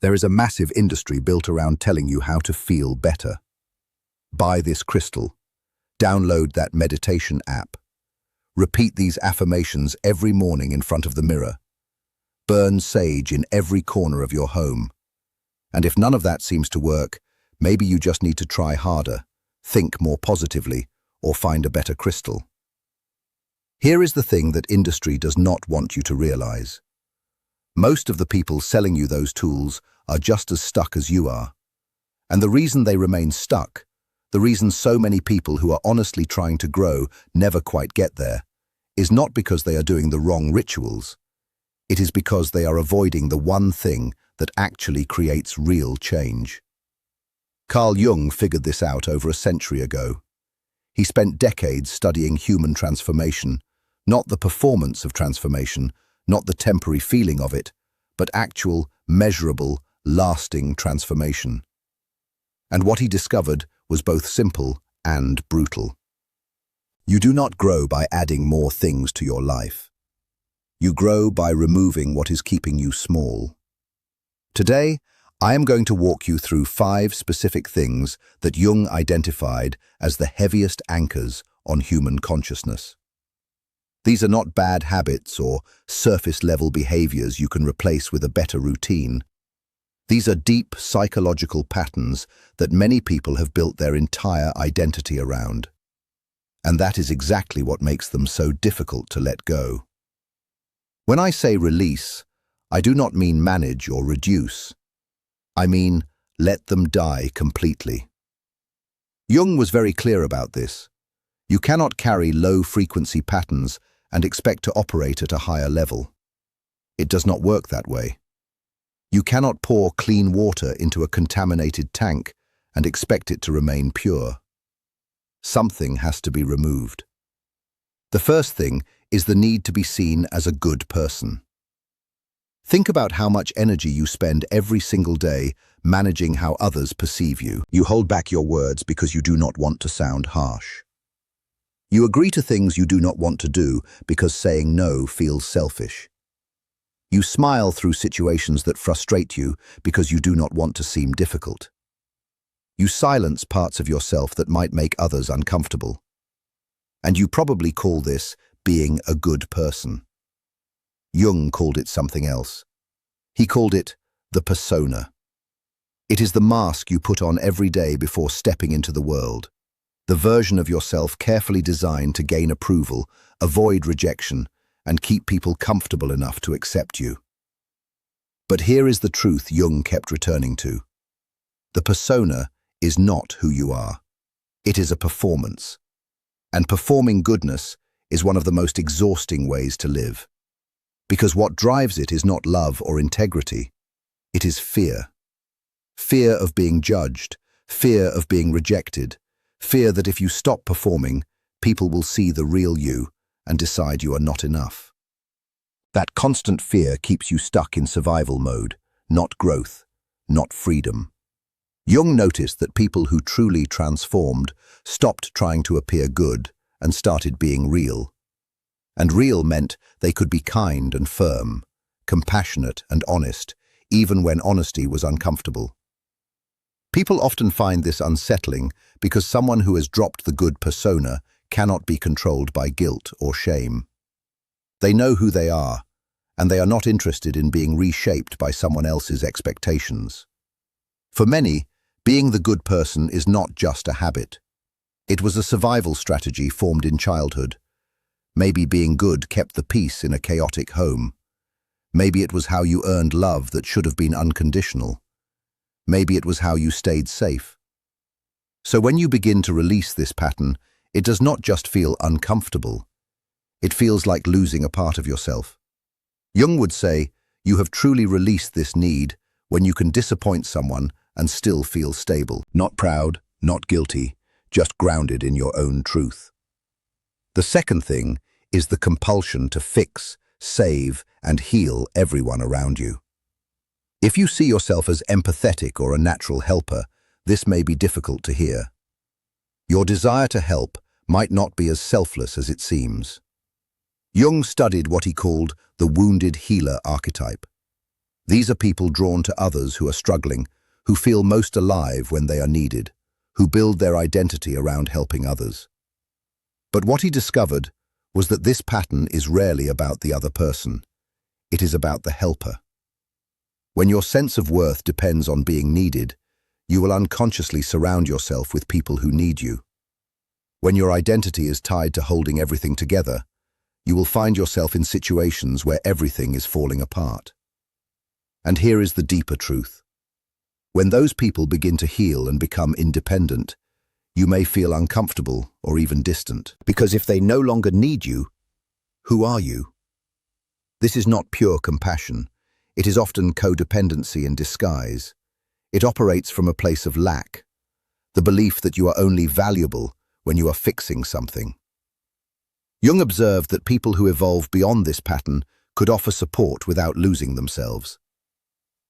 There is a massive industry built around telling you how to feel better. Buy this crystal. Download that meditation app. Repeat these affirmations every morning in front of the mirror. Burn sage in every corner of your home. And if none of that seems to work, maybe you just need to try harder, think more positively, or find a better crystal. Here is the thing that industry does not want you to realize. Most of the people selling you those tools are just as stuck as you are. And the reason they remain stuck, the reason so many people who are honestly trying to grow never quite get there, is not because they are doing the wrong rituals. It is because they are avoiding the one thing that actually creates real change. Carl Jung figured this out over a century ago. He spent decades studying human transformation, not the performance of transformation, not the temporary feeling of it, but actual, measurable, lasting transformation. And what he discovered was both simple and brutal. You do not grow by adding more things to your life. You grow by removing what is keeping you small. Today, I am going to walk you through 5 specific things that Jung identified as the heaviest anchors on human consciousness. These are not bad habits or surface-level behaviors you can replace with a better routine. These are deep psychological patterns that many people have built their entire identity around. And that is exactly what makes them so difficult to let go. When I say release, I do not mean manage or reduce. I mean, let them die completely. Jung was very clear about this. You cannot carry low-frequency patterns and expect to operate at a higher level. It does not work that way. You cannot pour clean water into a contaminated tank and expect it to remain pure. Something has to be removed. The first thing is the need to be seen as a good person. Think about how much energy you spend every single day managing how others perceive you. You hold back your words because you do not want to sound harsh. You agree to things you do not want to do because saying no feels selfish. You smile through situations that frustrate you because you do not want to seem difficult. You silence parts of yourself that might make others uncomfortable. And you probably call this being a good person. Jung called it something else. He called it the persona. It is the mask you put on every day before stepping into the world. The version of yourself carefully designed to gain approval, avoid rejection, and keep people comfortable enough to accept you. But here is the truth Jung kept returning to. The persona is not who you are. It is a performance. And performing goodness is one of the most exhausting ways to live. Because what drives it is not love or integrity. It is fear. Fear of being judged, fear of being rejected, fear that if you stop performing, people will see the real you and decide you are not enough. That constant fear keeps you stuck in survival mode, not growth, not freedom. Jung noticed that people who truly transformed stopped trying to appear good and started being real. And real meant they could be kind and firm, compassionate and honest, even when honesty was uncomfortable. People often find this unsettling because someone who has dropped the good persona cannot be controlled by guilt or shame. They know who they are, and they are not interested in being reshaped by someone else's expectations. For many, being the good person is not just a habit. It was a survival strategy formed in childhood. Maybe being good kept the peace in a chaotic home. Maybe it was how you earned love that should have been unconditional. Maybe it was how you stayed safe. So when you begin to release this pattern, it does not just feel uncomfortable. It feels like losing a part of yourself. Jung would say, you have truly released this need when you can disappoint someone and still feel stable. Not proud, not guilty, just grounded in your own truth. The second thing is the compulsion to fix, save, and heal everyone around you. If you see yourself as empathetic or a natural helper, this may be difficult to hear. Your desire to help might not be as selfless as it seems. Jung studied what he called the wounded healer archetype. These are people drawn to others who are struggling, who feel most alive when they are needed, who build their identity around helping others. But what he discovered was that this pattern is rarely about the other person. It is about the helper. When your sense of worth depends on being needed, you will unconsciously surround yourself with people who need you. When your identity is tied to holding everything together, you will find yourself in situations where everything is falling apart. And here is the deeper truth. When those people begin to heal and become independent, you may feel uncomfortable or even distant. Because if they no longer need you, who are you? This is not pure compassion. It is often codependency in disguise. It operates from a place of lack, the belief that you are only valuable when you are fixing something. Jung observed that people who evolve beyond this pattern could offer support without losing themselves.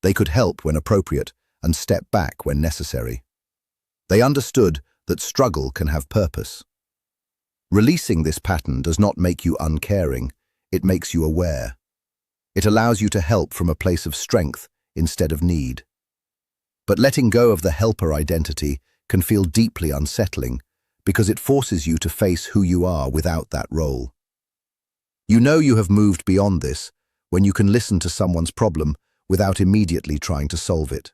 They could help when appropriate and step back when necessary. They understood that struggle can have purpose. Releasing this pattern does not make you uncaring, it makes you aware. It allows you to help from a place of strength instead of need. But letting go of the helper identity can feel deeply unsettling because it forces you to face who you are without that role. You know you have moved beyond this when you can listen to someone's problem without immediately trying to solve it.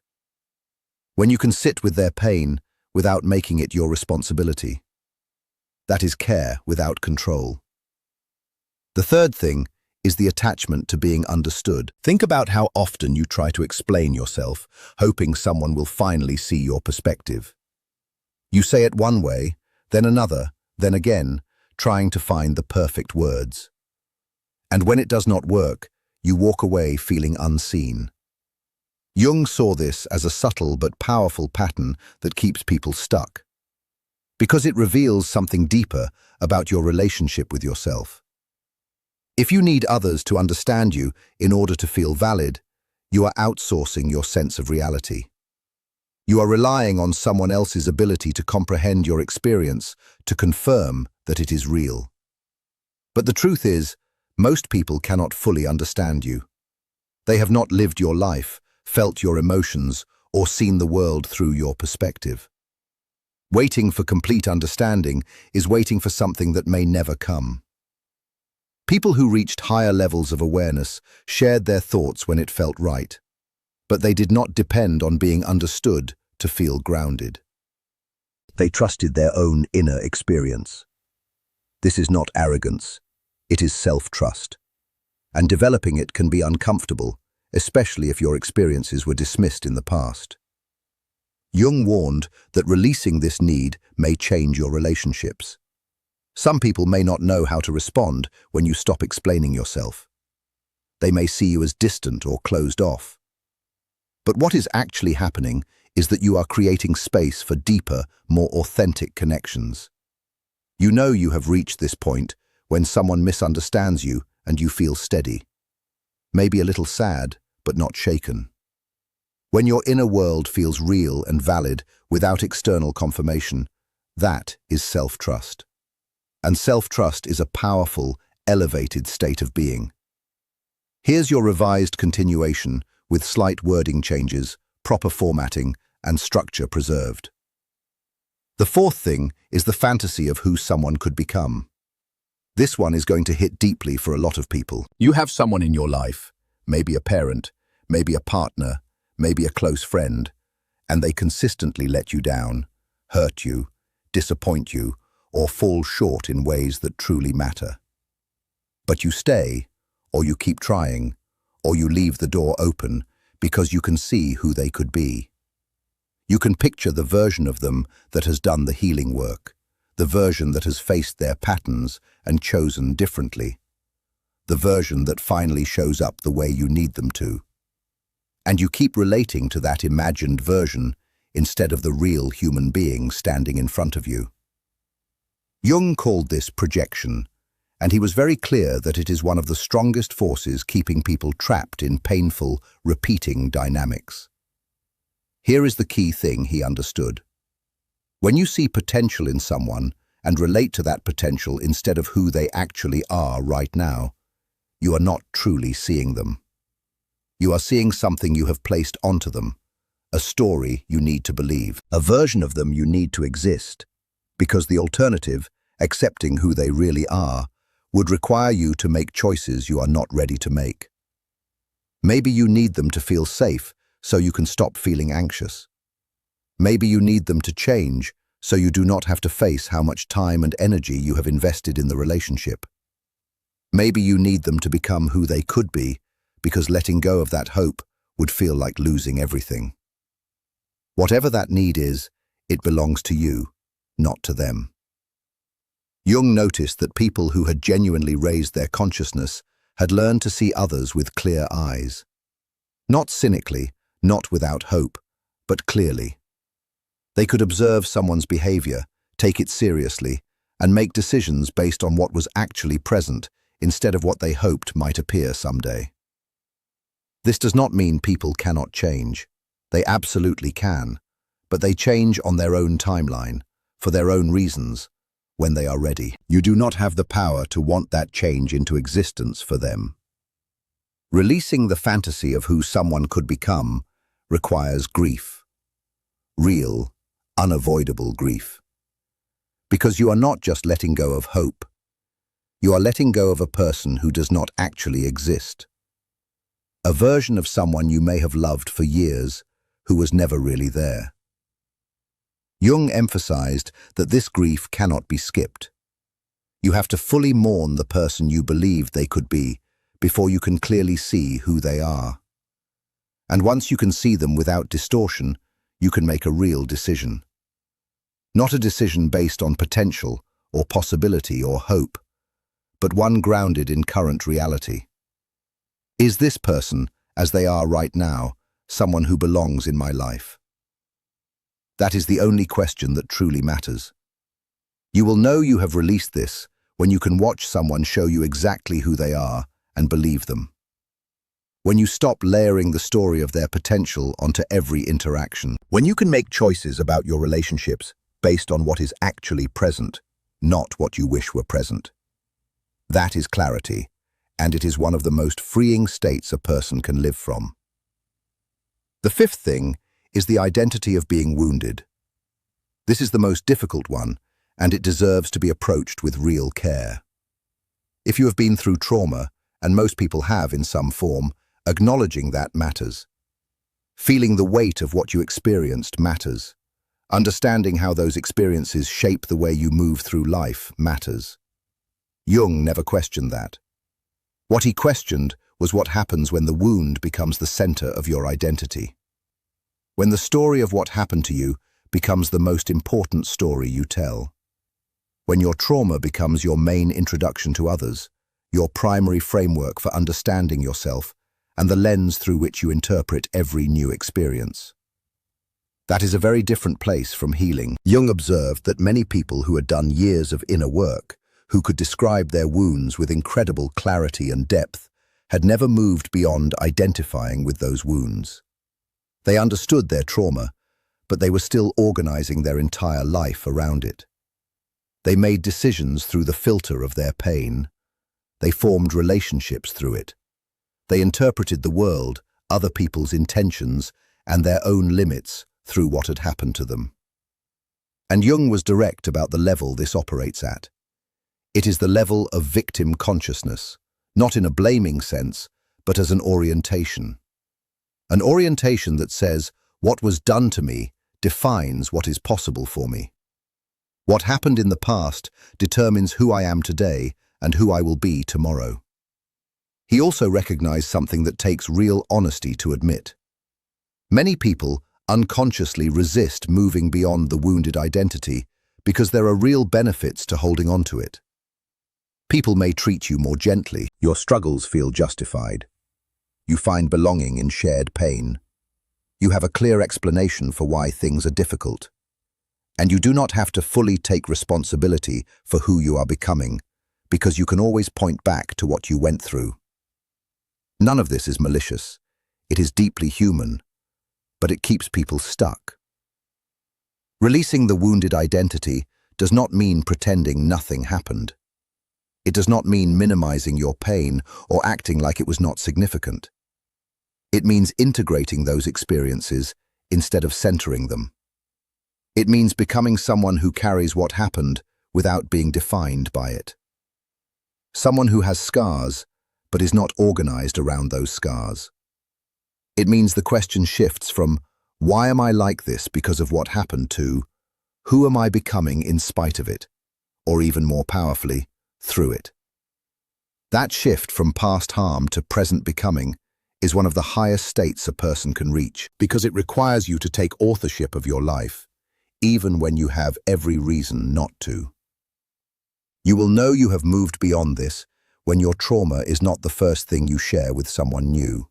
When you can sit with their pain without making it your responsibility. That is care without control. The third thing is the attachment to being understood. Think about how often you try to explain yourself, hoping someone will finally see your perspective. You say it one way, then another, then again, trying to find the perfect words. And when it does not work, you walk away feeling unseen. Jung saw this as a subtle but powerful pattern that keeps people stuck, because it reveals something deeper about your relationship with yourself. If you need others to understand you in order to feel valid, you are outsourcing your sense of reality. You are relying on someone else's ability to comprehend your experience, to confirm that it is real. But the truth is, most people cannot fully understand you. They have not lived your life, felt your emotions, or seen the world through your perspective. Waiting for complete understanding is waiting for something that may never come. People who reached higher levels of awareness shared their thoughts when it felt right, but they did not depend on being understood to feel grounded. They trusted their own inner experience. This is not arrogance, it is self-trust. And developing it can be uncomfortable, especially if your experiences were dismissed in the past. Jung warned that releasing this need may change your relationships. Some people may not know how to respond when you stop explaining yourself. They may see you as distant or closed off. But what is actually happening is that you are creating space for deeper, more authentic connections. You know you have reached this point when someone misunderstands you and you feel steady. Maybe a little sad, but not shaken. When your inner world feels real and valid without external confirmation, that is self-trust. And self-trust is a powerful, elevated state of being. Here's your revised continuation with slight wording changes, proper formatting, and structure preserved. The fourth thing is the fantasy of who someone could become. This one is going to hit deeply for a lot of people. You have someone in your life, maybe a parent, maybe a partner, maybe a close friend, and they consistently let you down, hurt you, disappoint you, or fall short in ways that truly matter. But you stay, or you keep trying, or you leave the door open because you can see who they could be. You can picture the version of them that has done the healing work, the version that has faced their patterns and chosen differently, the version that finally shows up the way you need them to. And you keep relating to that imagined version instead of the real human being standing in front of you. Jung called this projection, and he was very clear that it is one of the strongest forces keeping people trapped in painful, repeating dynamics. Here is the key thing he understood. When you see potential in someone and relate to that potential instead of who they actually are right now, you are not truly seeing them. You are seeing something you have placed onto them, a story you need to believe, a version of them you need to exist, because the alternative, accepting who they really are, would require you to make choices you are not ready to make. Maybe you need them to feel safe so you can stop feeling anxious. Maybe you need them to change so you do not have to face how much time and energy you have invested in the relationship. Maybe you need them to become who they could be, because letting go of that hope would feel like losing everything. Whatever that need is, it belongs to you, not to them. Jung noticed that people who had genuinely raised their consciousness had learned to see others with clear eyes. Not cynically, not without hope, but clearly. They could observe someone's behavior, take it seriously, and make decisions based on what was actually present instead of what they hoped might appear someday. This does not mean people cannot change. They absolutely can, but they change on their own timeline, for their own reasons, when they are ready. You do not have the power to want that change into existence for them. Releasing the fantasy of who someone could become requires grief. Real, unavoidable grief. Because you are not just letting go of hope. You are letting go of a person who does not actually exist. A version of someone you may have loved for years, who was never really there. Jung emphasized that this grief cannot be skipped. You have to fully mourn the person you believed they could be before you can clearly see who they are. And once you can see them without distortion, you can make a real decision. Not a decision based on potential or possibility or hope, but one grounded in current reality. Is this person, as they are right now, someone who belongs in my life? That is the only question that truly matters. You will know you have released this when you can watch someone show you exactly who they are and believe them. When you stop layering the story of their potential onto every interaction. When you can make choices about your relationships based on what is actually present, not what you wish were present. That is clarity, and it is one of the most freeing states a person can live from. The fifth thing is the identity of being wounded. This is the most difficult one, and it deserves to be approached with real care. If you have been through trauma, and most people have in some form, acknowledging that matters. Feeling the weight of what you experienced matters. Understanding how those experiences shape the way you move through life matters. Jung never questioned that. What he questioned was what happens when the wound becomes the center of your identity. When the story of what happened to you becomes the most important story you tell. When your trauma becomes your main introduction to others, your primary framework for understanding yourself, and the lens through which you interpret every new experience. That is a very different place from healing. Jung observed that many people who had done years of inner work, who could describe their wounds with incredible clarity and depth, had never moved beyond identifying with those wounds. They understood their trauma, but they were still organizing their entire life around it. They made decisions through the filter of their pain. They formed relationships through it. They interpreted the world, other people's intentions, and their own limits through what had happened to them. And Jung was direct about the level this operates at. It is the level of victim consciousness, not in a blaming sense, but as an orientation. An orientation that says, what was done to me defines what is possible for me. What happened in the past determines who I am today and who I will be tomorrow. He also recognized something that takes real honesty to admit. Many people unconsciously resist moving beyond the wounded identity because there are real benefits to holding on to it. People may treat you more gently. Your struggles feel justified. You find belonging in shared pain. You have a clear explanation for why things are difficult. And you do not have to fully take responsibility for who you are becoming, because you can always point back to what you went through. None of this is malicious. It is deeply human, but it keeps people stuck. Releasing the wounded identity does not mean pretending nothing happened. It does not mean minimizing your pain or acting like it was not significant. It means integrating those experiences instead of centering them. It means becoming someone who carries what happened without being defined by it. Someone who has scars, but is not organized around those scars. It means the question shifts from, why am I like this because of what happened, to, who am I becoming in spite of it, or even more powerfully, through it. That shift from past harm to present becoming is one of the highest states a person can reach, because it requires you to take authorship of your life, even when you have every reason not to. You will know you have moved beyond this when your trauma is not the first thing you share with someone new.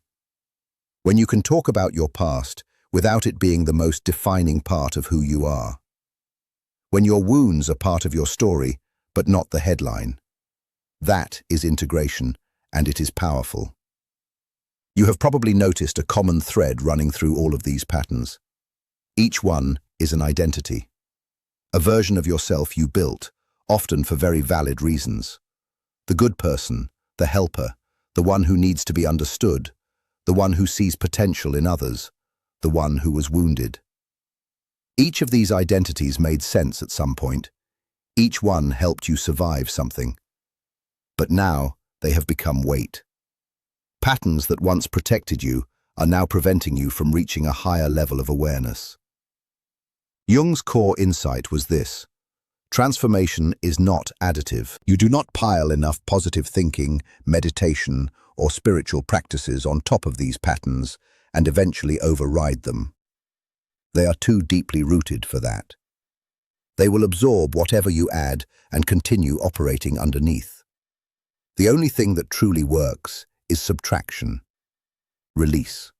When you can talk about your past without it being the most defining part of who you are. When your wounds are part of your story, but not the headline. That is integration, and it is powerful. You have probably noticed a common thread running through all of these patterns. Each one is an identity. A version of yourself you built, often for very valid reasons. The good person, the helper, the one who needs to be understood, the one who sees potential in others, the one who was wounded. Each of these identities made sense at some point. Each one helped you survive something. But now they have become weight. Patterns that once protected you are now preventing you from reaching a higher level of awareness. Jung's core insight was this: transformation is not additive. You do not pile enough positive thinking, meditation, or spiritual practices on top of these patterns and eventually override them. They are too deeply rooted for that. They will absorb whatever you add and continue operating underneath. The only thing that truly works is subtraction, release,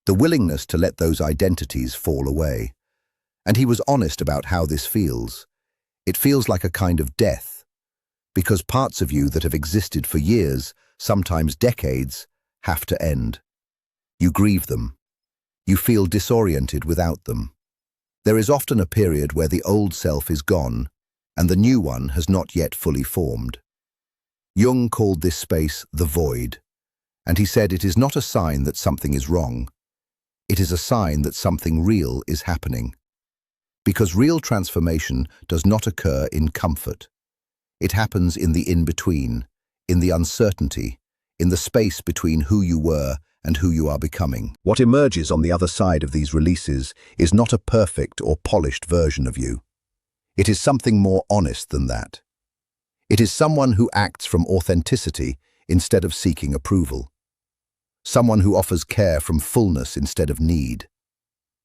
the willingness to let those identities fall away. And he was honest about how this feels. It feels like a kind of death, because parts of you that have existed for years, sometimes decades, have to end. You grieve them. You feel disoriented without them. There is often a period where the old self is gone, and the new one has not yet fully formed. Jung called this space the void, and he said it is not a sign that something is wrong. It is a sign that something real is happening. Because real transformation does not occur in comfort. It happens in the in-between, in the uncertainty, in the space between who you were and who you are becoming. What emerges on the other side of these releases is not a perfect or polished version of you. It is something more honest than that. It is someone who acts from authenticity instead of seeking approval. Someone who offers care from fullness instead of need.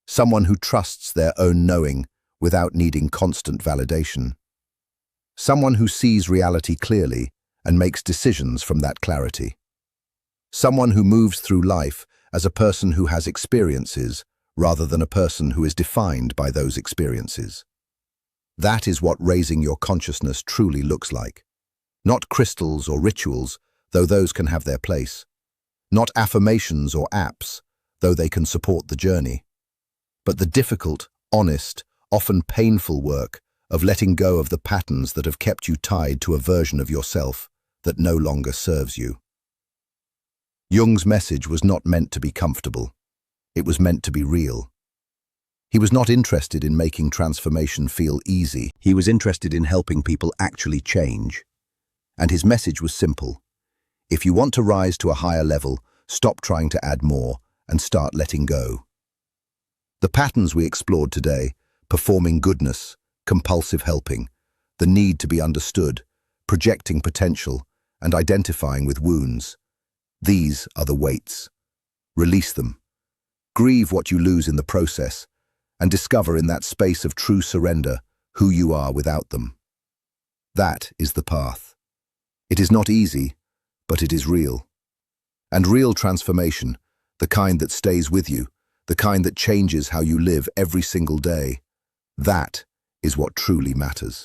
Someone who trusts their own knowing without needing constant validation. Someone who sees reality clearly and makes decisions from that clarity. Someone who moves through life as a person who has experiences rather than a person who is defined by those experiences. That is what raising your consciousness truly looks like. Not crystals or rituals, though those can have their place. Not affirmations or apps, though they can support the journey. But the difficult, honest, often painful work of letting go of the patterns that have kept you tied to a version of yourself that no longer serves you. Jung's message was not meant to be comfortable. It was meant to be real. He was not interested in making transformation feel easy. He was interested in helping people actually change. And his message was simple. If you want to rise to a higher level, stop trying to add more and start letting go. The patterns we explored today, performing goodness, compulsive helping, the need to be understood, projecting potential, and identifying with wounds, these are the weights. Release them. Grieve what you lose in the process, and discover in that space of true surrender who you are without them. That is the path. It is not easy, but it is real. And real transformation, the kind that stays with you, the kind that changes how you live every single day, that is what truly matters.